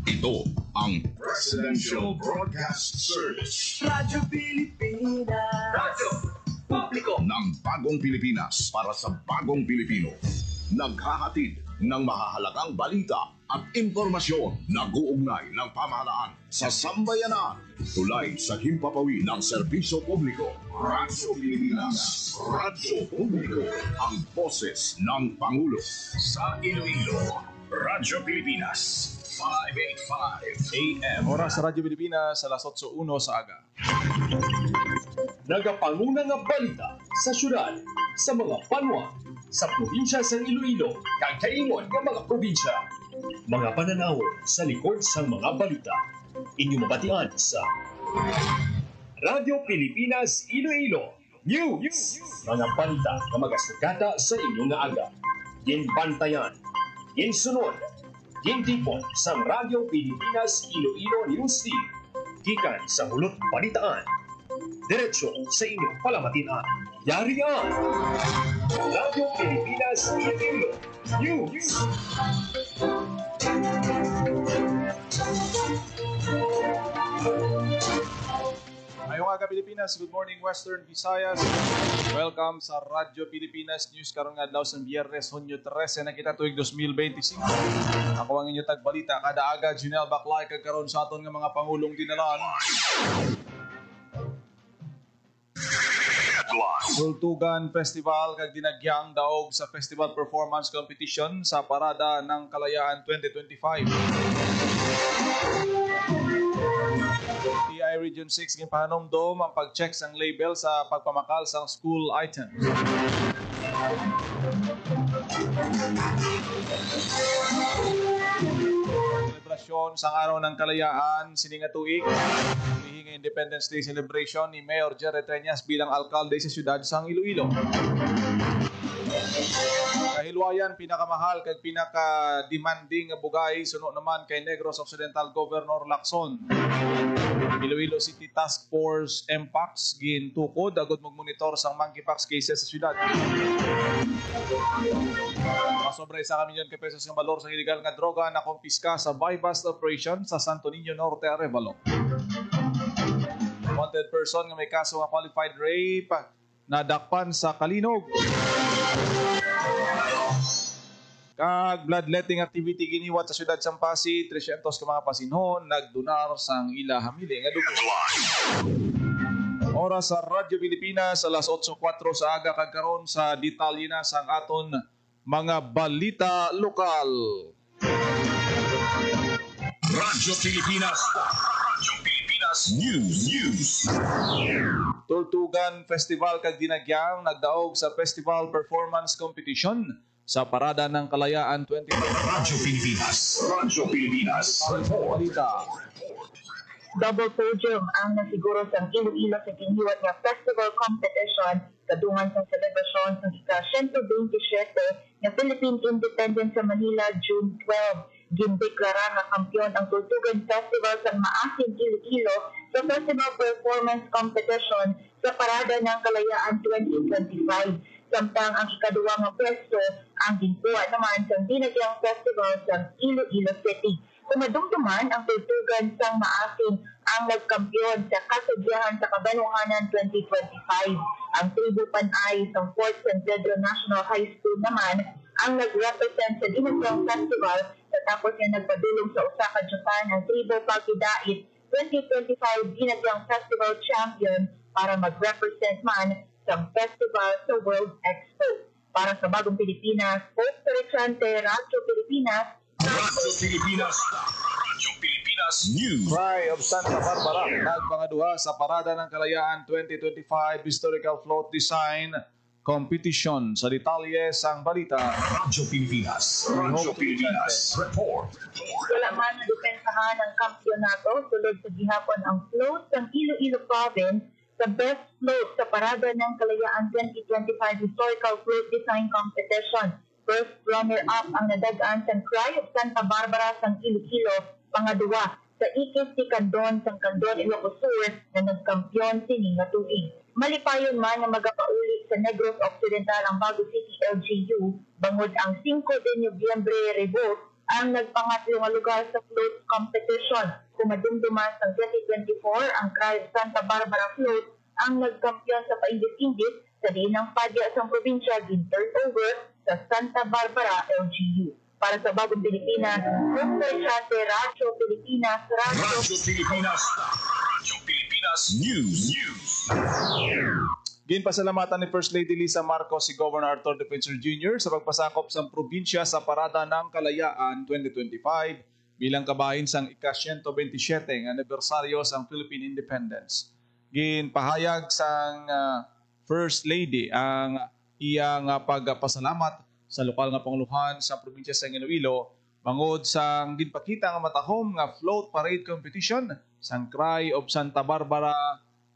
Ito ang Presidential Broadcast Service. Radyo Pilipinas. Radyo Publiko ng Bagong Pilipinas para sa Bagong Pilipino. Naghahatid ng mahahalagang balita at impormasyon na guugnay ng pamahalaan sa sambayanan. Tulay sa himpapawid ng serbisyo publiko. Radyo Pilipinas. Radyo Publiko. Ang boses ng Pangulo. Sa Iloilo, Radyo Pilipinas. 585 AM. Oras sa Radyo Pilipinas, alas 8:01 sa aga. Nagapanguna nga balita sa syudad, sa mga banwa, sa probinsya sa Iloilo, kag kaingon nga mga probinsya. Mga pananawon sa likod sa mga balita. Inyong mabatian sa Radyo Pilipinas Iloilo News. Mga balita na magasugata sa inyong nga aga. Ginbantayan, ginsunod, gintipon sa Radyo Pilipinas Iloilo News Team. Gikan sa hulot balitaan. Diretso sa inyong palamatian. Yari ang Radyo Pilipinas Iloilo News. Ngayong aga Pilipinas, good morning Western Visayas. Welcome sa Radyo Pilipinas News karong adlaw sa Biyernes, Hunyo 13 na kita tuig 2025. Ako ang inyong tagbalita kada aga, Junel Baclay kag karon sa aton nga mga pangulong dinalaan. Tultugan Festival kag dinagyang daog sa Festival Performance Competition sa Parada ng Kalayaan 2025. TI Region 6 ginpahanomdom ang pag-check sang label sa pagpamakal sang school items. Selebrasyon sang Araw ng Kalayaan sining nga tuig. Hihinga Independence Day celebration ni Mayor Jerry Treñas bilang alkalde sa siyudad sang Iloilo. Kahilwayan, pinakamahal kag pinaka-demanding nga bugay suno naman kay Negros Occidental Governor Lacson. Iloilo City Task Force MPAX gintukod agud mag-monitor sang monkeypox cases sa syudad. Masobra sa kamilyon ka pesos nga balor sa illegal nga droga na kumpiska sa buy-bust operation sa Santo Niño Norte, Arevalo. Wanted person nga may kaso nga qualified rape nadakpan sa Kalinog. Kag bloodletting activity giniwat sa syudad Sampasi, 300 ka mga pasinhon nagdonar sang ila hamili nga dugo. Oras sa Radyo Pilipinas alas 8:04 sa aga kag karon sa detalye na sang aton mga balita lokal. Radyo Pilipinas. Radyo Pilipinas News. Tultugan Festival kag dinagyang nagdaog sa Festival Performance Competition sa Parada ng Kalayaan 2025. Radyo Pilipinas. Radyo Pilipinas. Balita. Double podium ang nasiguro sa Iloilo sa giniwat nga festival competition kadungan sa selebrasyon sa ika-127 nga Philippine Independence sa Manila June 12. Gindeklara nga kampiyon ang Tultugan Festival sa Maasin Iloilo sa Festival Performance Competition sa Parada ng Kalayaan 2025. Samtang ang ikaduwa nga pwesto ang ginkuha naman sa dinagyang festival sa Iloilo City. Kumadumduman ang Tultugan sang Maasin ang nagkampiyon sa kasadyahan sa Kabanwahanan 2025. Ang tribu Panay sa Fort San Pedro National High School naman ang nag-represent sa dinagyang festival tapos niya nagpadulong sa usa ka Japan ang tribu Pagidait 2025 dinagyang festival champion para mag-represent man sa festival sa World Expo. Para sa Bagong Pilipinas, Hope Torrechante, Radyo Pilipinas. Radyo Pilipinas. Radyo Pilipinas News. Cry of Santa Barbara nagpangaduha sa Parada ng Kalayaan 2025 Historical Float Design Competition. Sa detalye sang balita. Radyo Pilipinas. Radyo Pilipinas. Report. Wala man nadepensahan ang kampyonato sulod sa gihapon ang float ng Iloilo Province sa Best Float sa Parada ng Kalayaan 2025 Historical Float Design Competition. First runner-up ang nadagaan sa Cry of Santa Barbara sang Iloilo, pangaduwa sa IKC Candon sang Candon, Ilocos Sur na nagkampyon sining nga tuig. Malipayon man na magapauli sa Negros Occidental ang Bago City LGU bangod ang 5 de Nobyembre Rebo ang nagpangatlo nga lugar sa float competition. Kumadumduman sa 2024, ang Cry Santa Barbara Float ang nagkampiyon sa paindis-indis sa dinang padya sa probinsya din turnover sa Santa Barbara LGU. Para sa Bagong Pilipinas, Mr. Chate, Radyo Pilipinas, Radyo Pilipinas. Radyo Pilipinas News. Ginpasalamatan ni First Lady Lisa Marcos si Governor Arthur Defensor Jr. sa pagpasakop sa probinsya sa Parada ng Kalayaan 2025 bilang kabahin sang ika-127 ng anibersaryo sang Philippine Independence. Ginpahayag sang First Lady ang iyang pagpasalamat sa lokal nga panguluhan sa probinsya sa Iloilo bangod sang ginpakita nga matahom nga float parade competition sang Cry of Santa Barbara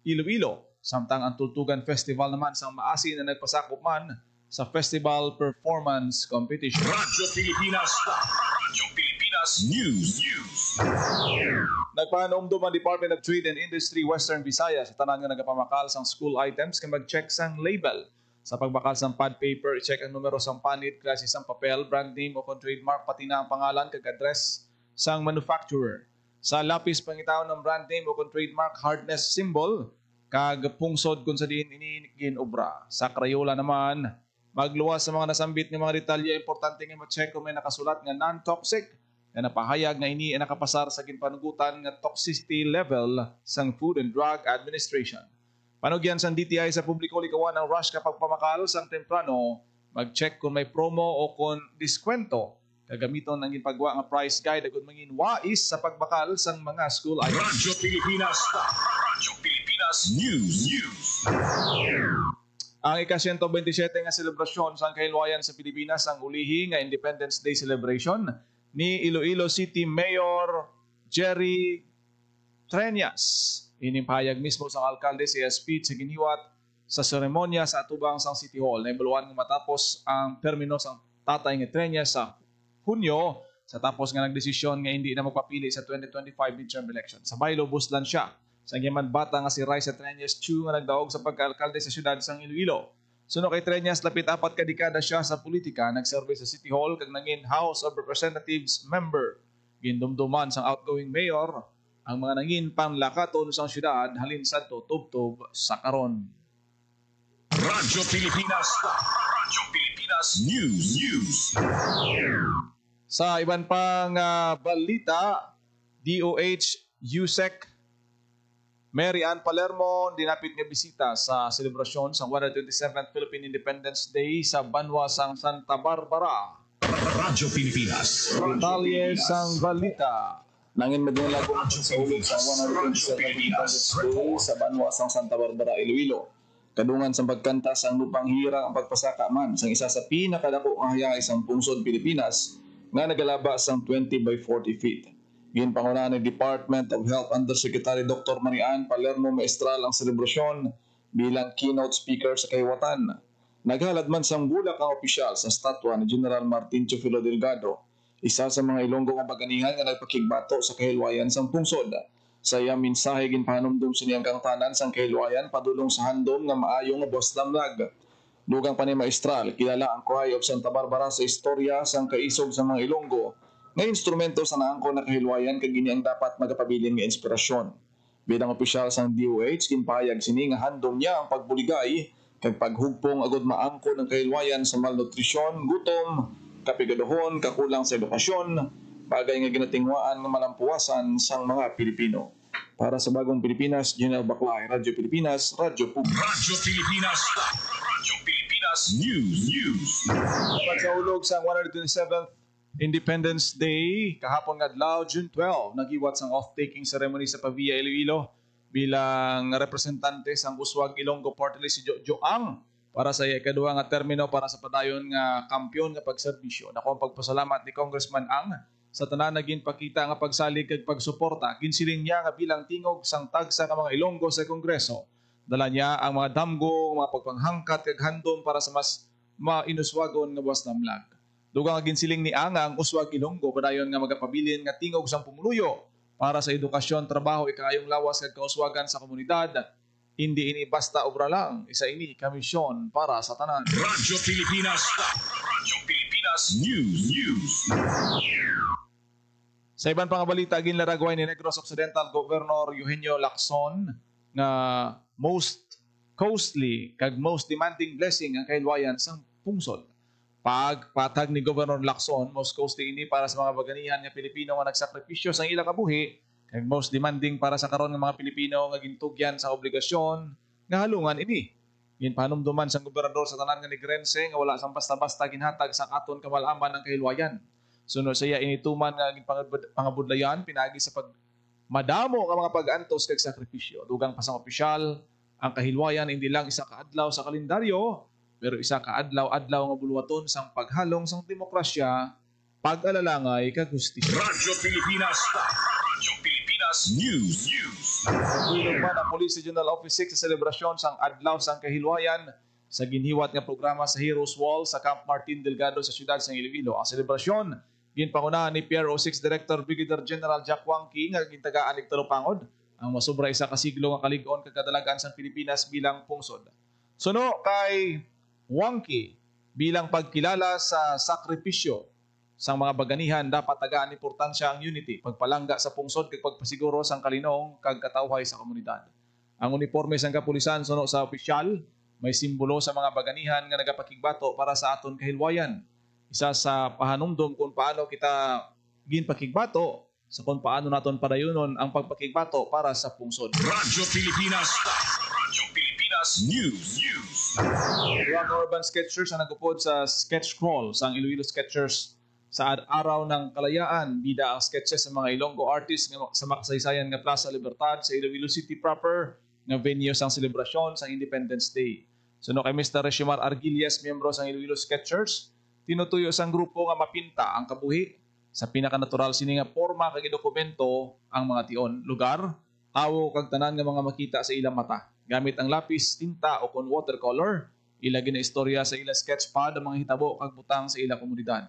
Iloilo. Samtang ang Tultugan Festival naman sang maasin na nagpasakop man sa Festival Performance Competition. Radyo Pilipinas. Radyo Pilipinas News. Nagpanomdom ang Department of Trade and Industry Western Visayas sa tanan nga nagapamakal sang school items kay mag-check sang label. Sa pagbakal sang pad paper, i-check ang numero sang panit, klase sang papel, brand name o trademark, pati na ang pangalan kag address sang manufacturer. Sa lapis, pangitaw ng brand name o trademark, hardness symbol, kag pungsod kung sa diin iniinigin obra. Sa Crayola naman, magluwas sa mga nasambit ng mga detalye, importante nga ma-check kung may nakasulat nga non-toxic na napahayag nga ini nakapasar sa ginpanugutan nga toxicity level sang Food and Drug Administration. Panugyan sang DTI sa publiko likawan ang rush kapag pamakal sang temprano, mag-check kung may promo o kung diskwento. Kagamiton ang ginpagwa nga price guide agud mangin wais sa pagbakal sang mga school items. Radyo Pilipinas. Radyo Pilipinas News. Ang ika-127 nga selebrasyon sa kahilwayan sa Pilipinas ang ulihi nga Independence Day celebration ni Iloilo City Mayor Jerry Treñas. Inimpahayag mismo sa alkalde sa speech sa giniwat sa seremonya sa atubang sang City Hall na imbuluan nga matapos ang termino sang tatay nga Treñas sa Hunyo sa tapos nga nagdesisyon nga hindi na magpapili sa 2025 midterm election. Sabay lubos lang siya sa giman bata nga si Raisa Treñas Chu nga nagdaog sa pagka-alkalde sa siyudad sang Iloilo. Suno kay Treñas, lapit 4 ka dekada siya sa politika, nagserve sa City Hall kag nangin House of Representatives member. Gindumduman sang outgoing mayor ang mga nangin panlakaton sa siyudad halin sa tubtob sa karon. Radyo Pilipinas. Radyo Pilipinas News. Sa iban pang balita, DOH USEC Mary Ann Palermo dinapit nga bisita sa selebrasyon sa 127th Philippine Independence Day sa Banwa sang Santa Barbara. Radyo Pilipinas. Detalye sang balita. Nangin madinala ko sa ulog sa 127th Independence Day sa Banwa sang Santa Barbara, Iloilo. Kadungan sa pagkanta sang lupang hirang ang pagpasaka man sang isa sa pinakadako nga hayay sang pungsod Pilipinas nga nagalaba sang 20 by 40 feet. Ginpangunahan ng Department of Health Undersecretary Dr. Mary Ann Palermo Maestral ang selebrasyon bilang keynote speaker sa kahiwatan. Naghalad man sang bulak ang opisyal sa statwa ni General Martin Chufilo Delgado, isa sa mga Ilonggo nga baganihan nga nagpakigbato sa kahilwayan sang pungsod. Sa iyang mensahe ginpahanumdum siniyang kang tanan sang kahilwayan padulong sa handom nga maayong nga buwas lamlag. Dugang pa ni Maestral, kilala ang Cry of Santa Barbara sa istorya sang kaisog sa mga Ilonggo nga instrumento sa naangko na kahilwayan kag gini ang dapat magapabilin nga inspirasyon. Bilang opisyal sang DOH, ginpahayag sini nga handom niya ang pagbuligay kag paghugpong agud maangko ng kahilwayan sa malnutrisyon, gutom, kapigaduhon, kakulang sa edukasyon, bagay nga ginatingwaan nga malampuasan sang mga Pilipino. Para sa Bagong Pilipinas, General Baclay, Radyo Pilipinas, Radyo Public. Radyo Pilipinas. Radyo Pilipinas News. Dapat sa ulog sa 127th Independence Day, kahapon nga adlaw, June 12, nagiwat sang off-taking ceremony sa Pavia, Iloilo bilang representante sang Uswag Ilonggo Party List si Jojo Ang para sa ikaduha nga termino para sa padayon nga kampyon nga pagserbisyo. Nako ang pagpasalamat ni Congressman Ang sa tanan na ginpakita nga pagsalig kag pagsuporta. Ginsiling niya nga bilang tingog sang tagsa nga mga Ilonggo sa Kongreso. Dala niya ang mga damgo, mga pagpanghangkat kag handom para sa mas mainuswagon nga buwas lamlag. Dugang ginsiling ni Ang ang Uswag Ilonggo padayon nga magapabilin nga tingog sang pumuluyo para sa edukasyon, trabaho, ikayong lawas kag kauswagan sa komunidad. Hindi ini basta obra lang, isa ini kamisyon para sa tanan. Radyo Pilipinas. Radyo Pilipinas Pilipinas News. Sa ibang pang balita, ginlaragway ni Negros Occidental Governor Eugenio Lacson nga most costly kag most demanding blessing ang kahilwayan sang pungsod. Pagpatag ni Governor Lacson, most costly ini para sa mga baganihan nga Pilipino nga nagsakripisyo sa ilang kabuhi, kag most demanding para sa karon nga mga Pilipino nga gintugyan sa obligasyon nga halungan ini. Ginpanumduman sang gobernador sa tanan nga Negrense nga wala sang basta-basta ginhatag sa aton kamalaman ng kahilwayan. Sunod sa iya inituman nga pangabudlayan pinagi sa madamo nga mga pag-antos kag sakripisyo. Dugang pasang opisyal, ang kahilwayan hindi lang isa ka adlaw sa kalendaryo, pero isa ka adlaw-adlaw nga bulwaton sang paghalong sang demokrasya, pag-alalangay kag hustisya. Radyo Pilipinas News. Tulong pa ng Police Regional Office 6 sa selebrasyon sang adlaw sang kahilwayan sa ginhiwat nga programa sa Heroes Wall sa Camp Martin Delgado sa siyudad sang Iloilo. Ang selebrasyon ginpangunahan ni PRO6 Director Brigadier General Jack Wangki nga gintagaan ni Pangod ang masubra isa ka siglo nga kalig-on kag kadalagan sang Pilipinas bilang pungsod. Suno kay Wangki bilang pagkilala sa sakripisyo sang mga baganihan dapat tagaan importansya ang unity, pagpalangga sa pungsod kag pagpasiguro sang kalinong kag katawhay sa komunidad. Ang uniforme sang kapulisan suno sa opisyal may simbolo sa mga baganihan nga nagapakigbato para sa aton kahilwayan. Isa sa pahanumdom kung paano kita ginpakigbato sa kung paano naton padayunon ang pagpakigbato para sa pungsod. Radyo Pilipinas News. Ilang urban sketchers ang nagupod sa sketch crawl sa Iloilo Sketchers sa araw ng kalayaan. Bida ang sketches sa mga Ilonggo artists sa makasaysayan nga Plaza Libertad sa Iloilo City proper nga venue sang selebrasyon sa Independence Day. Suno kay Mr. Reshimar Argilias, miyembro sang Iloilo Sketchers, tinutuyo sang grupo nga mapinta ang kabuhi sa pinaka-natural sini nga porma kag dokumento ang mga tion, lugar, tawo kag tanan nga mga makita sa ilang mata. Gamit ang lapis, tinta o kon watercolor, ilagin na istorya sa ilang sketchpad ang mga hitabo kag butang sa ilang komunidad.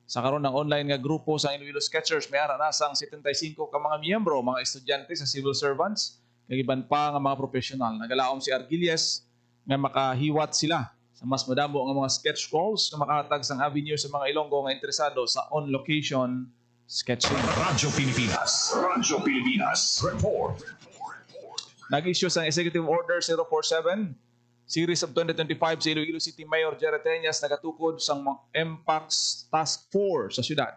Sa karon ng online nga grupo sa Iloilo Sketchers, may ara na sang 75 ka mga miyembro, mga estudyante sa civil servants, kag iban pa nga mga professional. Nagalaom si Argilias nga makahiwat sila sa mas madamo nga mga sketch calls nga makahatag sang avenue sa mga Ilonggo nga interesado sa on-location sketching. Radyo Pilipinas Report. Nag-issue sa Executive Order 047, Series of 2025 sa Iloilo City Mayor Jerry Teñas nagatukod sa MPAX Task Force sa syudad.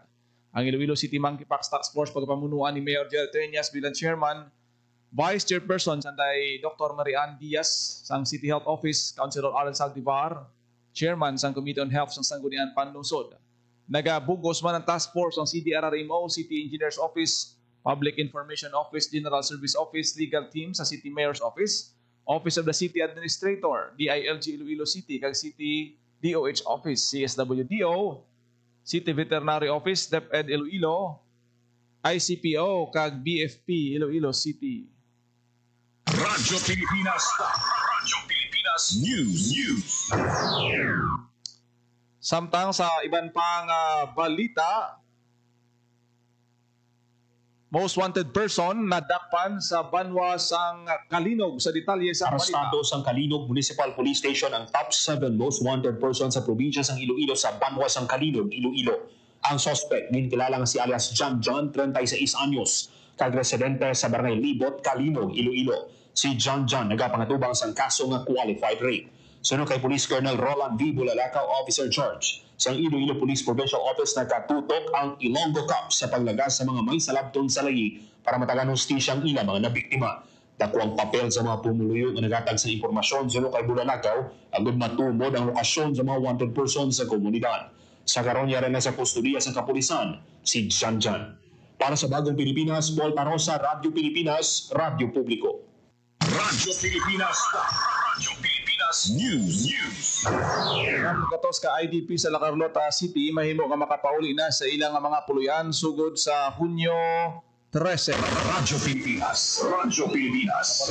Ang Iloilo City Monkeypox Task Force pagpamunuan ni Mayor Jerry Teñas bilang chairman, Vice Chairperson sanday Dr. Marian Diaz sang City Health Office, Councilor Alan Saldivar, Chairman sang Committee on Health sang Sangguniang Panlungsod. Nagabugos man ang task force ang CDRRMO, City Engineers Office, Public Information Office, General Service Office, Legal Team sa City Mayor's Office, Office of the City Administrator, DILG Iloilo City, kag City DOH Office, CSWDO, City Veterinary Office, DepEd Iloilo, ICPO, kag BFP Iloilo City. Radyo Pilipinas News. Samtang sa iban pang balita, most wanted person nadakpan sa Banwa sang Kalinog sa detalye sa balita. Arestado sang Kalinog Municipal Police Station ang top 7 most wanted person sa probinsya sang Iloilo sa Banwa sang Kalinog, Iloilo. Ang suspect ngayon kilala nga si alias John, 36 anyos, kag residente sa Barangay Libot, Kalinog, Iloilo. Si John nagapangatubang sang kaso nga qualified rape. Sunod kay Police Colonel Roland V. Bulalakaw, Officer Charge sa Iloilo Police Provincial Office, nakatutok ang Ilonggo Cup sa paglagas sa mga may salabton sa layi para matagan hustisya ang ilang mga nabiktima. Dakuang papel sa mga pumuluyo nga nagatag sa impormasyon sunod kay Bulalakaw agud matumod ang lokasyon sa mga wanted persons sa komunidad. Sa karon yara na sa kustudiya sa kapulisan si John. Para sa Bagong Pilipinas, Paul Parosa, Radyo Pilipinas, Radyo Publiko. Radyo Pilipinas News. Ang katos ka IDP sa La Carlota City mahimo nga makapauli na sa ilang mga puluyan sugod sa Hunyo 13. Radyo Pilipinas. Radyo Pilipinas.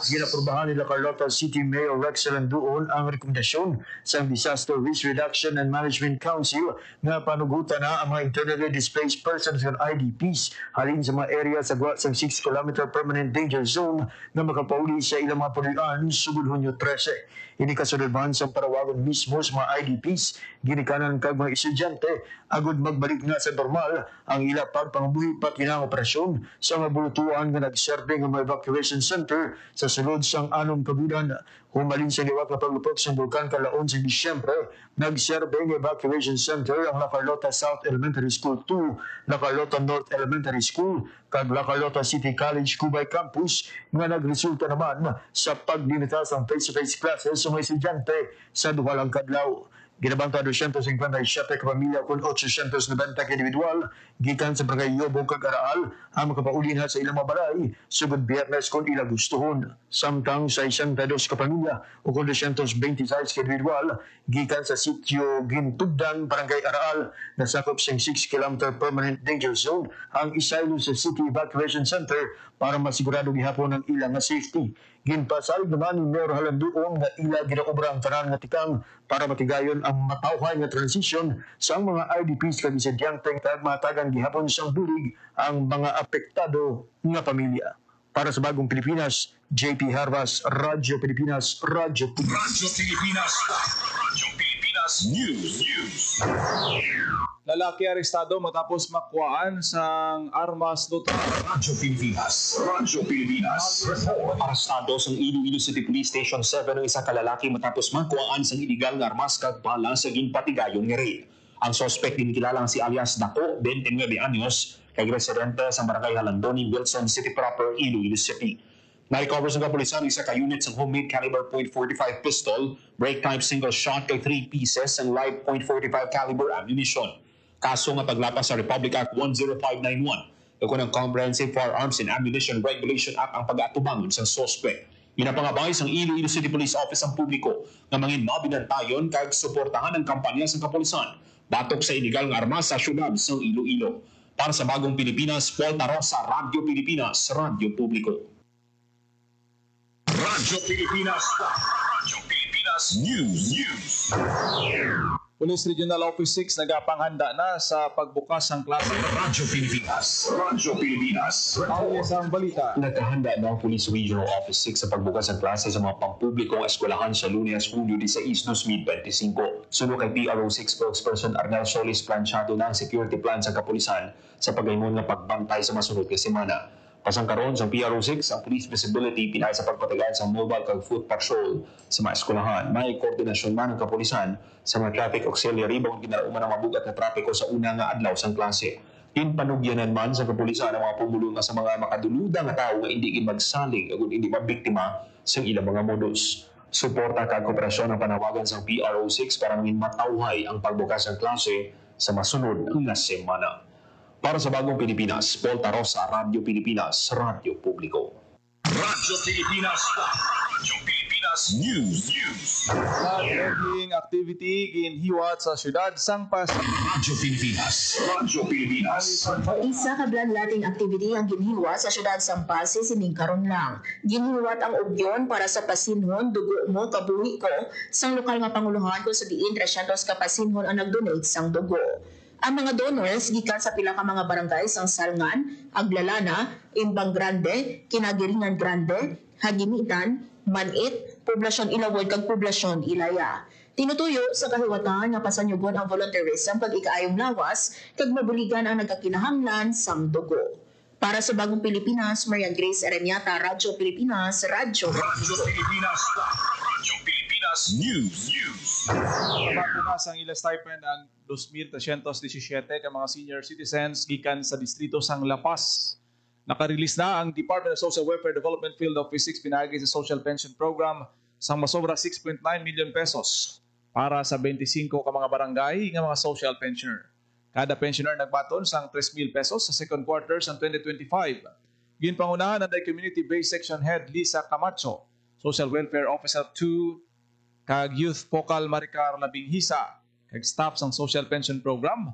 Ginaprubahan nila Carlota City Mayor Rexel Anduon ang rekomendasyon sa Disaster Risk Reduction and Management Council na panugutan na ang mga internally displaced persons and IDPs halin sa mga area sa 6 km permanent danger zone na makapauli sa ilang mga pulian sugod Hunyo 13. Ini kasulod sa parawagan mismo sa mga IDPs, ginikanan kag mga estudyante, agud magbalik na sa normal ang ila pagpangabuhi pati ng operasyon sa mga bulutuan nga nagserbe ng mga evacuation center sa sulod sang 6 kabulan. Humalin sa liwat na paglupok sa bulkan kalaon sa Disyembre, nagserbe ng evacuation center ang La Carlota South Elementary School 2, La Carlota North Elementary School, kag La Carlota City College Cubay Campus nga nagresulta naman sa paglimita sa face-to-face classes sa mga estudyante sa duwalang kadlaw. Ginabang 257 kapamilya kung 890 individual gikan sa barangay Yobong kag Araal ang makapauli na sa ilang mga balay sugod Biyernes kung ila gustuhon. Samtang sa 62 kapamilya o kung 226 individual gikan sa sitio Gintugdan, barangay Araal na sakop sa 6 km permanent danger zone ang isaylo sa City Evacuation Center para masigurado gihapon ang ilang nga safety. Ginpasalig naman ni Mayor Halanduong na ila ginaobra ang tanan nga tikang para matigayon ang matawhay nga transition sa mga IDPs kag estudyante kag matagang gihapon sang bulig ang mga apektado nga pamilya. Para sa Bagong Pilipinas, JP Harvas, Radyo Pilipinas, Radyo Radyo Pilipinas. Radyo Pilipinas News. Lalaki arestado matapos makuhaan sang armas do Radyo Pilipinas. Radyo Pilipinas. Arestado sa Iloilo City Police Station 7 ang isa ka lalaki matapos makuhaan sa illegal nga armas kag bala sa ginpatigayon nga raid. Ang suspect din kilalang si alias Dako, 29 anyos, kay residente sa barangay Halandoni, Wilson City proper, Iloilo City. Na-recover sa kapulisan isa ka unit ng homemade caliber .45 pistol, break type single shot kay 3 pieces and live .45 caliber ammunition. Kaso nga paglapas sa Republic Act 10591, ito ng Comprehensive Firearms and Ammunition Regulation Act ang pag-atubangon sa suspect. Ginapangabay sa Iloilo City Police Office ang publiko nga mangin mabinantayon kag suportahan ang kampanya sa kapulisan batok sa illegal nga armas sa syudad sa Iloilo. Para sa Bagong Pilipinas, Paul Tarosa, Radyo Pilipinas, Radyo Publiko. Radyo Pilipinas. Radyo Pilipinas News. Police Regional Office 6 nagapanghanda na sa pagbukas ng klase. Radyo Pilipinas. Radyo Pilipinas. Ang balita. Nagkahanda ng Police Regional Office 6 sa pagbukas ng klase sa mga pampublikong eskwelahan sa Lunes, Hulyo 16, 2025. Sunod kay PRO6 spokesperson Arnel Solis, planchado na ang security plan sa kapulisan sa pagaynon ng pagbantay sa masunod na semana. Pasangkaron sa PRO6 ang police visibility pinay sa pagpatagaan sa mobile kag foot patrol sa mga eskwelahan. May koordinasyon man ng kapulisan sa mga traffic auxiliary bawang ginarauman ang mabugat na trapiko sa una nga adlaw sang klase. Pinpanugyanan man sa kapulisan ang mga pumulong sa mga makaduluda nga tao nga hindi magsaling ug hindi mabiktima sa ilang mga modus. Suporta kag kooperasyon ang panawagan sa PRO6 para maging matawhay ang pagbukas ng klase sa masunod nga semana. Para sa Bagong Pilipinas, Paul Tarosa, Radyo Pilipinas, Radyo Publiko. Radyo Pilipinas. Radyo Pilipinas News. Nag-ending activity ginhiwat sa syudad sang Pasig. Radyo Pilipinas. Radyo Pilipinas. Isa ka bladlating activity ang ginhiwa sa syudad Sampasi sining karon lang. Ginhiwat ang ugyon para sa pasinhon dugo mo kabuhi ko sang lokal nga panguluhan kung sa diin 300 ka pasinhon ang nagdonate sang dugo. Ang mga donors gikan sa pila ka mga barangay sang Salngan, Aglalana, Imbang Grande, Kinagiringan Grande, Hagimitan, Manit, Poblasyon Ilawod kag Poblasyon Ilaya. Tinutuyo sa kahiwatan nga pasanyugon ang volunteerism pag ikaayong lawas kag mabuligan ang nagkakinahanglan sang dugo. Para sa Bagong Pilipinas, Marian Grace Areniata, Radyo Pilipinas, Radyo Pilipinas. Radyo Pilipinas News. Nababukas ang ila stipend ang 2,317 ka mga senior citizens gikan sa distrito sang La Paz. Nakarelease na ang Department of Social Welfare Development Field Office 6 pinagi sa Social Pension Program sang masobra 6.9 million pesos para sa 25 ka mga barangay nga mga social pensioner. Kada pensioner nagbaton sang 3,000 pesos sa second quarter sang 2025. Ginpangunahan ang Community-Based Section Head Lisa Camacho, Social Welfare Officer 2, kag Youth Focal Maricar Labinghisa, kag staff sang Social Pension Program,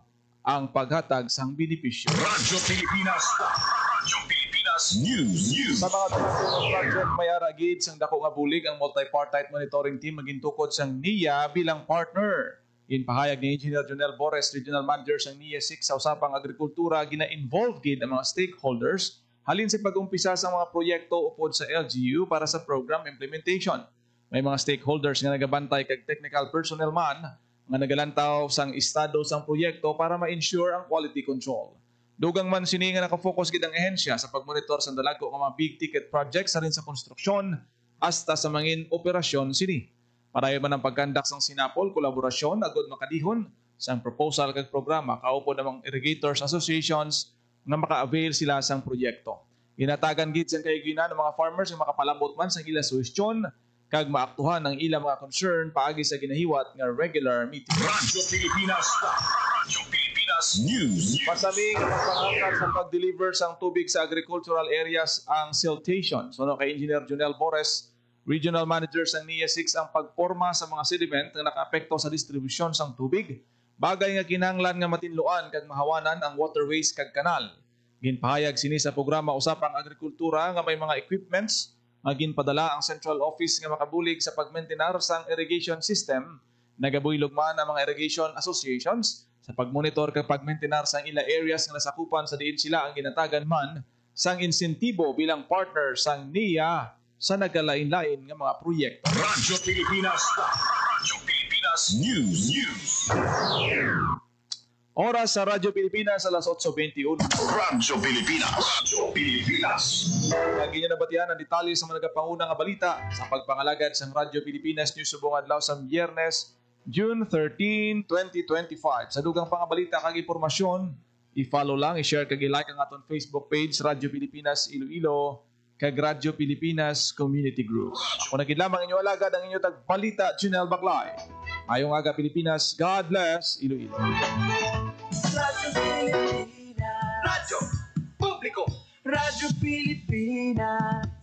ang paghatag sang benepisyo. Radyo Pilipinas. Radyo Pilipinas News. Sa mga tunang project, may aragid sang dako nga bulig ang multi-partite monitoring team magintukod sang NIA bilang partner. Inpahayag ni Engineer Jonel Bores, Regional Manager sang NIA 6 sa usapang agrikultura, gina-involve gid ang mga stakeholders halin sa pag-umpisa sa mga proyekto upod sa LGU para sa program implementation. May mga stakeholders nga nagabantay kag technical personnel man nga nagalantaw sang estado sang proyekto para ma-ensure ang quality control. Dugang man sini nga nakafocus gid ang ehensya sa pagmonitor sa dalago nga mga big ticket projects sa rin sa konstruksyon hasta sa mangin operasyon sini. Parayo man ang pagkandak sang sinapol, kolaborasyon agud makadihon sang proposal kag programa kaupo namang irrigators associations nga maka-avail sila sang proyekto. Ginatagan gid sang kahiginan ng mga farmers nga makapalabot man sa ilang suhestyon kag maaktuhan ang ilang mga concern paagi sa ginahiwat nga regular meeting. Radyo Pilipinas. Radyo Pilipinas News. Pasami nga magpangangkat sa pag-deliver sang tubig sa agricultural areas ang siltation. So kay Engineer Jonel Bores, Regional Manager sang NIA 6 ang pagporma sa mga sediment nga nakaapekto sa distribusyon sang tubig. Bagay nga kinahanglan nga matinluan kag mahawanan ang waterways kag kanal. Ginpahayag sini sa programa Usapang Agrikultura nga may mga equipments nga ginpadala ang central office nga makabulig sa pagmaintenar sang irrigation system. Nagabuylog man ang mga irrigation associations sa pagmonitor kag pagmaintenar sang ila areas nga nasakupan sa diin sila ang ginatagan man sang insentibo bilang partner sang NIA sa nagalain-lain nga mga proyekto. Radyo Pilipinas. Radyo Pilipinas News. Oras sa Radyo Pilipinas alas 8:21. Radyo Pilipinas. Radyo Pilipinas. Lagi niyo nabatian ang detalye sa mga nagapangunang nga balita sa pagpangalagad sa Radyo Pilipinas News subong adlaw sa Biyernes, June 13, 2025. Sa dugang pangabalita kag impormasyon, i-follow lang, i-share kag i-like ang aton Facebook page Radyo Pilipinas Iloilo kag Radyo Pilipinas Community Group. Ako na gid lamang inyo alagad ang inyo tagbalita Junel Baclay. Ayong aga Pilipinas, God bless Iloilo. Radyo Pilipinas. Radyo Publiko. Radyo Pilipinas.